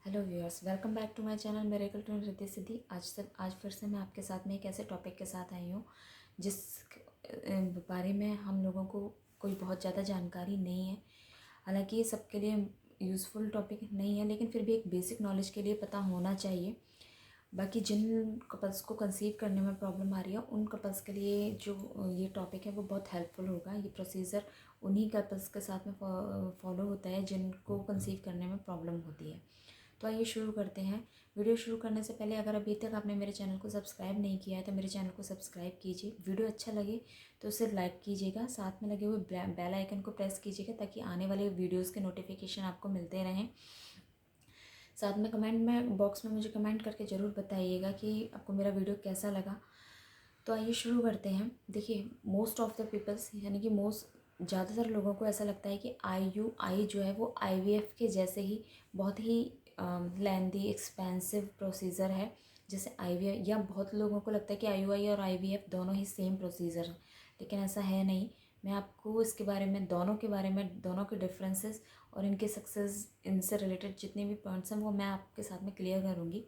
Hello viewers, welcome back to my channel miracle to Riddhi Siddhi. आज फिर से मैं आपके साथ में एक ऐसे टॉपिक के साथ आई हूँ जिस बारे में हम लोगों को कोई बहुत ज़्यादा जानकारी नहीं है। हालांकि ये सबके लिए यूज़फुल टॉपिक नहीं है, लेकिन फिर भी एक बेसिक नॉलेज के लिए पता होना चाहिए। बाकी जिन कपल्स को कंसीव करने में प्रॉब्लम आ रही है उन कपल्स के लिए जो ये टॉपिक है वो बहुत हेल्पफुल होगा। ये प्रोसीजर उन्हीं कपल्स के साथ में फॉलो होता है जिनको कंसीव करने में प्रॉब्लम होती है। तो आइए शुरू करते हैं। वीडियो शुरू करने से पहले अगर अभी तक आपने मेरे चैनल को सब्सक्राइब नहीं किया है तो मेरे चैनल को सब्सक्राइब कीजिए। वीडियो अच्छा लगे तो उसे लाइक कीजिएगा, साथ में लगे हुए बेल आइकन को प्रेस कीजिएगा ताकि आने वाले वीडियोस के नोटिफिकेशन आपको मिलते रहें। साथ में कमेंट में बॉक्स में मुझे कमेंट करके ज़रूर बताइएगा कि आपको मेरा वीडियो कैसा लगा। तो आइए शुरू करते हैं। देखिए, मोस्ट ऑफ द पीपल्स यानी कि ज़्यादातर लोगों को ऐसा लगता है कि आई जो है वो IVF के जैसे ही बहुत ही लेंदी एक्सपेंसिव प्रोसीजर है जैसे IVF, या बहुत लोगों को लगता है कि IUI और IVF दोनों ही सेम प्रोसीजर हैं, लेकिन ऐसा है नहीं। मैं आपको इसके बारे में दोनों के डिफरेंसेस और इनके सक्सेस, इनसे रिलेटेड जितने भी पॉइंट्स हैं वो मैं आपके साथ में क्लियर करूँगी।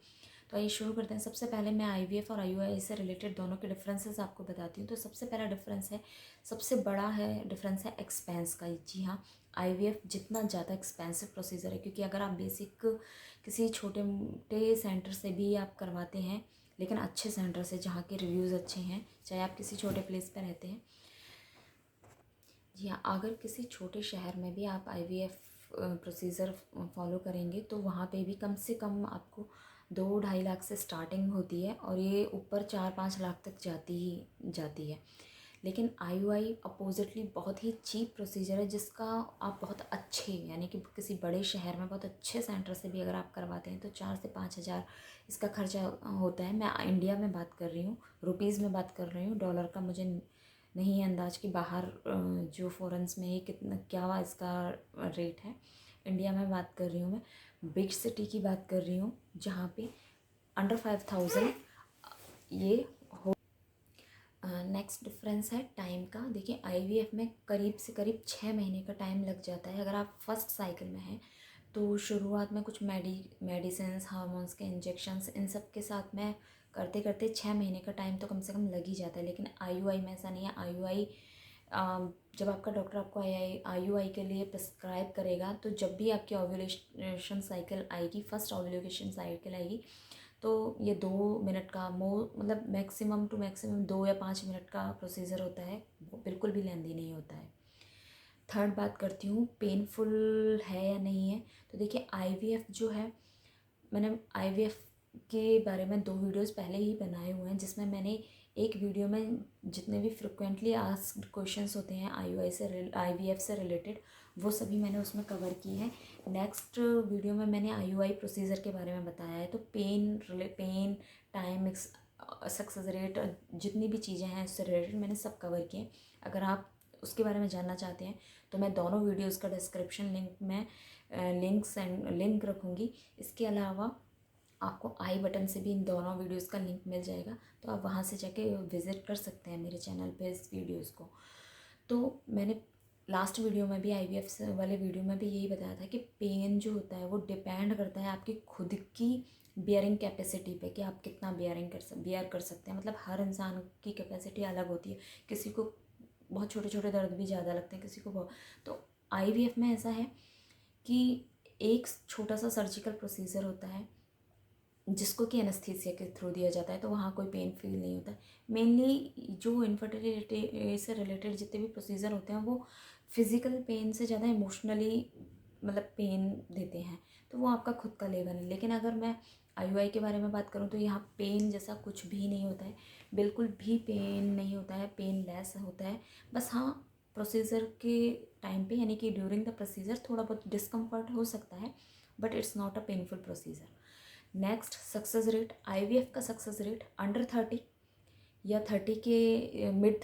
तो आइए शुरू करते हैं। सबसे पहले मैं IVF और IUI से रिलेटेड दोनों के डिफरेंसेस आपको बताती हूँ। तो सबसे पहला डिफरेंस है, सबसे बड़ा है डिफरेंस है एक्सपेंस का। जी हाँ, IVF जितना ज़्यादा एक्सपेंसिव प्रोसीजर है, क्योंकि अगर आप बेसिक किसी छोटे मोटे सेंटर से भी आप करवाते हैं, लेकिन अच्छे सेंटर से जहाँ के रिव्यूज़ अच्छे हैं, चाहे आप किसी छोटे प्लेस पर रहते हैं, जी हाँ, अगर किसी छोटे शहर में भी आप IVF प्रोसीजर फॉलो करेंगे तो वहाँ पे भी कम से कम आपको 2-2.5 लाख से स्टार्टिंग होती है और ये ऊपर 4-5 लाख तक जाती है। लेकिन IUI अपोजिटली बहुत ही चीप प्रोसीजर है, जिसका आप बहुत अच्छे यानी कि किसी बड़े शहर में बहुत अच्छे सेंटर से भी अगर आप करवाते हैं तो 4 से 5 हज़ार इसका खर्चा होता है। मैं इंडिया में बात कर रही हूँ, रुपीज़ में बात कर रही हूँ, डॉलर का मुझे नहीं है अंदाज कि बाहर जो फॉरेन्स में ये कितना क्या इसका रेट है। इंडिया में बात कर रही हूँ, मैं बिग सिटी की बात कर रही हूँ जहाँ पे अंडर 5,000 ये हो। नेक्स्ट डिफरेंस है टाइम का। देखिए, IVF में करीब से करीब 6 महीने का टाइम लग जाता है अगर आप फर्स्ट साइकिल में हैं। तो शुरुआत में कुछ मेडिसिन्स, हार्मोन्स के इंजेक्शंस, इन सब के साथ में करते करते 6 महीने का टाइम तो कम से कम लग ही जाता है। लेकिन IUI में ऐसा नहीं है। IUI जब आपका डॉक्टर आपको IUI के लिए प्रिस्क्राइब करेगा तो जब भी आपकी ओव्यूलेशन साइकिल आएगी, फर्स्ट ओव्यूलेशन साइकिल आएगी, तो ये 2 मिनट का मतलब मैक्सिमम टू मैक्सिमम 2 या 5 मिनट का प्रोसीजर होता है, वो बिल्कुल भी लेंदी नहीं होता है। थर्ड बात करती हूँ, पेनफुल है या नहीं है। तो देखिए, IVF जो है, मैंने IVF के बारे में 2 वीडियोस पहले ही बनाए हुए हैं, जिसमें मैंने एक वीडियो में जितने भी फ्रिक्वेंटली आस्क्ड क्वेश्चंस होते हैं IVF से रिलेटेड, वो सभी मैंने उसमें कवर की है। नेक्स्ट वीडियो में मैंने IUI प्रोसीजर के बारे में बताया है। तो पेन, टाइम, सक्सेस रेट, जितनी भी चीज़ें हैं उससे रिलेटेड मैंने सब कवर किए। अगर आप उसके बारे में जानना चाहते हैं तो मैं दोनों वीडियोज़ का डिस्क्रिप्शन लिंक में लिंक रखूँगी। इसके अलावा आपको आई बटन से भी इन दोनों वीडियोस का लिंक मिल जाएगा, तो आप वहाँ से जाके विज़िट कर सकते हैं मेरे चैनल पे इस वीडियोस को। तो मैंने लास्ट वीडियो में भी IVF वाले वीडियो में भी यही बताया था कि पेन जो होता है वो डिपेंड करता है आपकी खुद की बियरिंग कैपेसिटी पे, कि आप कितना बियर कर सकते हैं। मतलब हर इंसान की कैपेसिटी अलग होती है। किसी को बहुत छोटे छोटे दर्द भी ज़्यादा लगते हैं, किसी को बहुत। तो IVF में ऐसा है कि एक छोटा सा सर्जिकल प्रोसीजर होता है जिसको कि एनेस्थीसिया के थ्रू दिया जाता है, तो वहाँ कोई पेन फील नहीं होता है। मेनली जो इनफर्टिलिटी से रिलेटेड जितने भी प्रोसीजर होते हैं वो फिज़िकल पेन से ज़्यादा इमोशनली मतलब पेन देते हैं, तो वो आपका खुद का लेवल है। लेकिन अगर मैं IUI के बारे में बात करूँ तो यहाँ पेन जैसा कुछ भी नहीं होता है, बिल्कुल भी पेन नहीं होता है, पेन लेस होता है। बस हाँ, प्रोसीजर के टाइम पे यानी कि ड्यूरिंग द प्रोसीजर थोड़ा बहुत डिस्कम्फर्ट हो सकता है, but it's not a painful procedure. Next, success rate. IVF का सक्सेस रेट अंडर 30 या 30 के मिड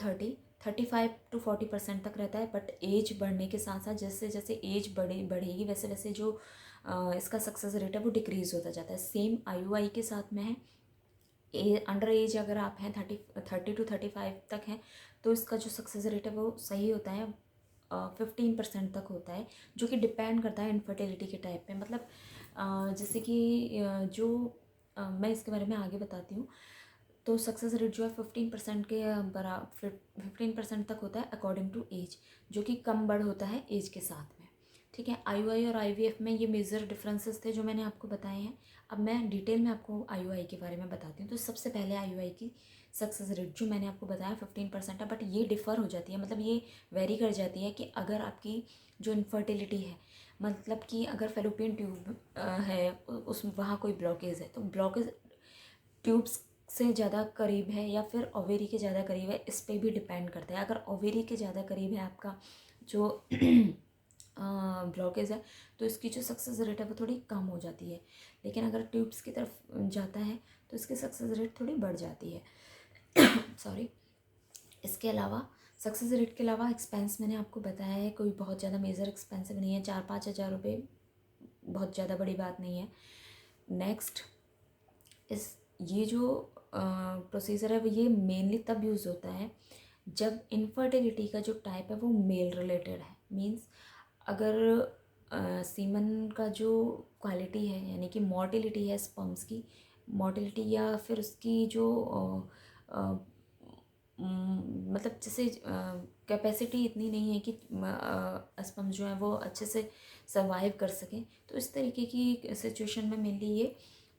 35 to 40% तक रहता है। बट एज बढ़ने के साथ साथ जैसे जैसे एज बढ़ेगी वैसे वैसे जो इसका सक्सेस रेट है वो डिक्रीज़ होता जाता है। सेम IUI के साथ में है। अंडर एज अगर आप हैं 30 to 35 तक हैं तो इसका जो सक्सेस रेट है वो सही होता है, 15% तक होता है, जो कि डिपेंड करता है इनफर्टिलिटी के टाइप पे। मतलब जैसे कि मैं इसके बारे में आगे बताती हूँ। तो सक्सेस रेट जो है 15% के बराबर 15% तक होता है अकॉर्डिंग टू एज, जो कि कम बढ़ होता है एज के साथ में। ठीक है, IUI और IVF में ये मेजर डिफरेंसेस थे जो मैंने आपको बताए हैं। अब मैं डिटेल में आपको IUI के बारे में बताती हूँ। तो सबसे पहले IUI की सक्सेस रेट जो मैंने आपको बताया 15% है, बट ये डिफ़र हो जाती है, मतलब ये वेरी कर जाती है कि अगर आपकी जो इनफर्टिलिटी है, मतलब कि अगर फेलोपियन ट्यूब है उस वहाँ कोई ब्लॉकेज है, तो ब्लॉकेज ट्यूब्स से ज़्यादा करीब है या फिर ओवेरी के ज़्यादा करीब है, इस पर भी डिपेंड करता है। अगर ओवेरी के ज़्यादा करीब है आपका जो ब्लॉकेज है, तो इसकी जो सक्सेस रेट है वो थोड़ी कम हो जाती है। लेकिन अगर ट्यूब्स की तरफ जाता है तो इसकी सक्सेस रेट थोड़ी बढ़ जाती है। सॉरी। इसके अलावा सक्सेस रेट के अलावा एक्सपेंस मैंने आपको बताया है, कोई बहुत ज़्यादा मेजर एक्सपेंसिव नहीं है। 4-5 हज़ार रुपये बहुत ज़्यादा बड़ी बात नहीं है। नेक्स्ट, ये जो प्रोसीजर है वो ये मेनली तब यूज़ होता है जब इनफर्टिलिटी का जो टाइप है वो मेल रिलेटेड है। मींस अगर सीमन का जो क्वालिटी है, यानी कि मोटिलिटी है स्पर्म्स की, मोटिलिटी या फिर उसकी जो मतलब जैसे कैपेसिटी इतनी नहीं है कि स्पर्म्स जो है वो अच्छे से सर्वाइव कर सकें, तो इस तरीके की सिचुएशन में मेनली ये,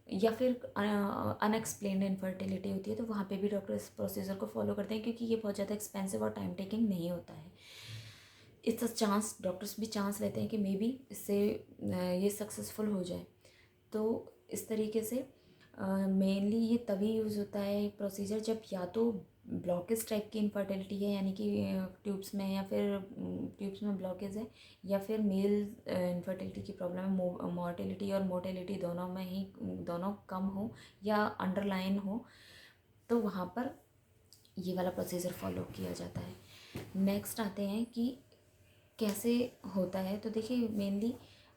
या फिर अनएक्सप्लेन्ड इनफर्टिलिटी होती है, तो वहाँ पे भी डॉक्टर इस प्रोसीजर को फॉलो करते हैं, क्योंकि ये बहुत ज़्यादा एक्सपेंसिव और टाइम टेकिंग नहीं होता है। इट्स अ चांस, डॉक्टर्स भी चांस लेते हैं कि मे बी इससे ये सक्सेसफुल हो जाए। तो इस तरीके से मेनली ये तभी यूज़ होता है प्रोसीजर जब या तो ब्लॉकेज टाइप की इनफर्टिलिटी है, यानी कि ट्यूब्स में, या फिर ट्यूब्स में ब्लॉकेज है, या फिर मेल इनफर्टिलिटी की प्रॉब्लम है, मोर्टेलिटी और मोर्टेलिटी दोनों में ही, दोनों कम हो या अंडरलाइन हो, तो वहाँ पर ये वाला प्रोसीजर फॉलो किया जाता है। नेक्स्ट आते हैं कि कैसे होता है। तो देखिए मेनली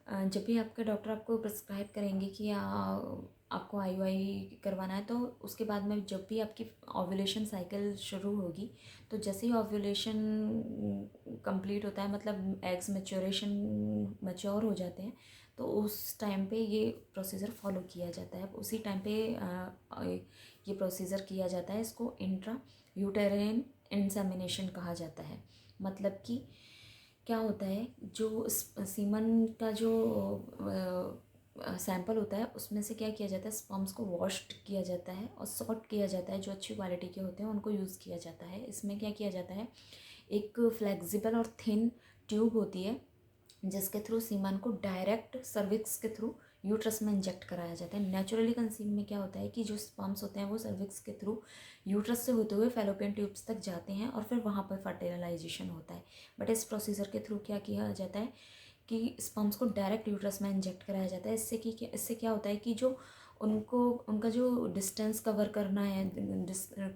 जब भी आपके डॉक्टर आपको प्रिस्क्राइब करेंगे कि आपको IUI करवाना है, तो उसके बाद में जब भी आपकी ओव्यूलेशन साइकिल शुरू होगी, तो जैसे ही ओव्यूलेशन कंप्लीट होता है, मतलब एग्स मैच्योर हो जाते हैं, तो उस टाइम पे ये प्रोसीजर फॉलो किया जाता है। उसी टाइम पे ये प्रोसीजर किया जाता है। इसको इंट्रा यूटेरिन इंसेमिनेशन कहा जाता है। मतलब कि क्या होता है, जो सीमन का जो सैंपल होता है उसमें से क्या किया जाता है, स्पर्म्स को वॉश्ड किया जाता है और सॉर्ट किया जाता है। जो अच्छी क्वालिटी के होते हैं उनको यूज़ किया जाता है। इसमें क्या किया जाता है, एक फ्लेक्सिबल और थिन ट्यूब होती है जिसके थ्रू सीमन को डायरेक्ट सर्विक्स के थ्रू यूट्रस में इंजेक्ट कराया जाता है। नेचुरली कंसीव में क्या होता है कि जो स्पर्म्स होते हैं वो सर्विक्स के थ्रू यूट्रस से होते हुए फेलोपियन ट्यूब्स तक जाते हैं और फिर वहाँ पर फर्टिलाइजेशन होता है। बट इस प्रोसीजर के थ्रू क्या किया जाता है कि स्पर्म्स को डायरेक्ट यूट्रस में इंजेक्ट कराया जाता है। इससे क्या होता है कि जो उनका जो डिस्टेंस कवर करना है,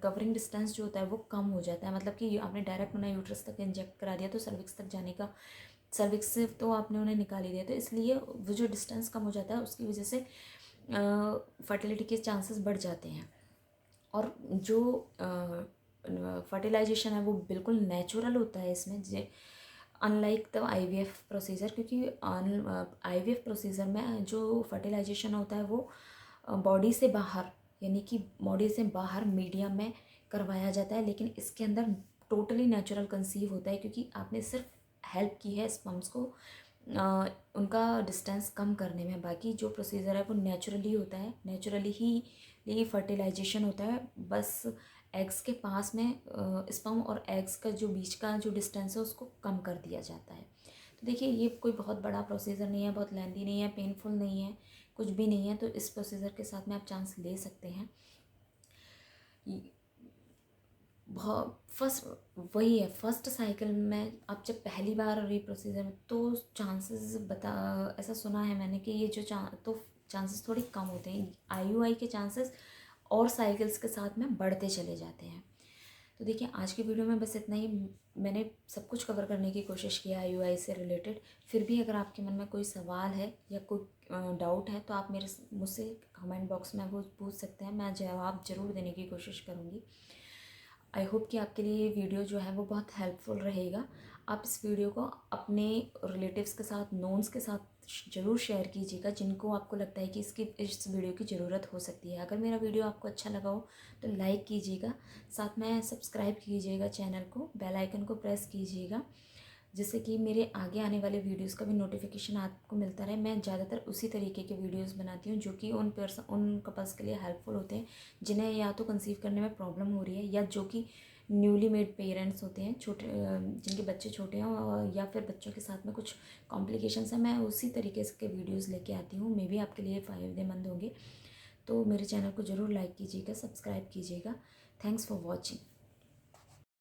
कवरिंग डिस्टेंस जो होता है वो कम हो जाता है। मतलब कि आपने डायरेक्ट उन्हें यूट्रस तक इंजेक्ट करा दिया, तो सर्विक्स तक जाने का, सर्विक्स से तो आपने उन्हें निकाल ही दिया, तो इसलिए वो जो डिस्टेंस कम हो जाता है उसकी वजह से फर्टिलिटी के चांसेस बढ़ जाते हैं। और जो फर्टिलाइजेशन है वो बिल्कुल नेचुरल होता है इसमें, अनलाइक द IVF प्रोसीजर, क्योंकि IVF प्रोसीजर में जो फर्टिलाइजेशन होता है वो बॉडी से बाहर, यानी कि बॉडी से बाहर मीडियम में करवाया जाता है। लेकिन इसके अंदर टोटली नेचुरल कंसीव होता है, क्योंकि आपने सिर्फ हेल्प की है स्पर्म्स को उनका डिस्टेंस कम करने में। बाकी जो प्रोसीजर है वो नेचुरली होता है, नेचुरली ही फर्टिलाइजेशन होता है। बस एग्स के पास में स्पर्म और एग्स का जो बीच का जो डिस्टेंस है उसको कम कर दिया जाता है। तो देखिए ये कोई बहुत बड़ा प्रोसीजर नहीं है, बहुत लेंथी नहीं है, पेनफुल नहीं है, कुछ भी नहीं है। तो इस प्रोसीजर के साथ में आप चांस ले सकते हैं। फर्स्ट वही है, फर्स्ट साइकिल में आप जब पहली बार री प्रोसीजर में, तो चांसेस ऐसा सुना है मैंने कि ये जो चांसेस थोड़ी कम होते हैं। IUI के चांसेस और साइकिल्स के साथ में बढ़ते चले जाते हैं। तो देखिए आज की वीडियो में बस इतना ही। मैंने सब कुछ कवर करने की कोशिश की IUI से रिलेटेड। फिर भी अगर आपके मन में कोई सवाल है या कोई डाउट है तो आप मुझसे कमेंट बॉक्स में वो पूछ सकते हैं, मैं जवाब ज़रूर देने की कोशिश करूँगी। आई होप कि आपके लिए ये वीडियो जो है वो बहुत हेल्पफुल रहेगा। आप इस वीडियो को अपने रिलेटिव्स के साथ, नोन्स के साथ ज़रूर शेयर कीजिएगा जिनको आपको लगता है कि इस वीडियो की ज़रूरत हो सकती है। अगर मेरा वीडियो आपको अच्छा लगा हो तो लाइक कीजिएगा, साथ में सब्सक्राइब कीजिएगा चैनल को, बेल आइकन को प्रेस कीजिएगा, जिससे कि मेरे आगे आने वाले वीडियोस का भी नोटिफिकेशन आपको मिलता रहे। मैं ज़्यादातर उसी तरीके के वीडियोस बनाती हूँ जो कि उन कपल्स के लिए हेल्पफुल होते हैं जिन्हें या तो कंसीव करने में प्रॉब्लम हो रही है, या जो कि न्यूली मेड पेरेंट्स होते हैं, जिनके बच्चे छोटे हैं, या फिर बच्चों के साथ में कुछ कॉम्प्लिकेशंस हैं। मैं उसी तरीके के वीडियोज़ लेके आती हूँ, मे बी आपके लिए फ़ायदेमंद होंगे। तो मेरे चैनल को ज़रूर लाइक कीजिएगा, सब्सक्राइब कीजिएगा। Thanks for watching.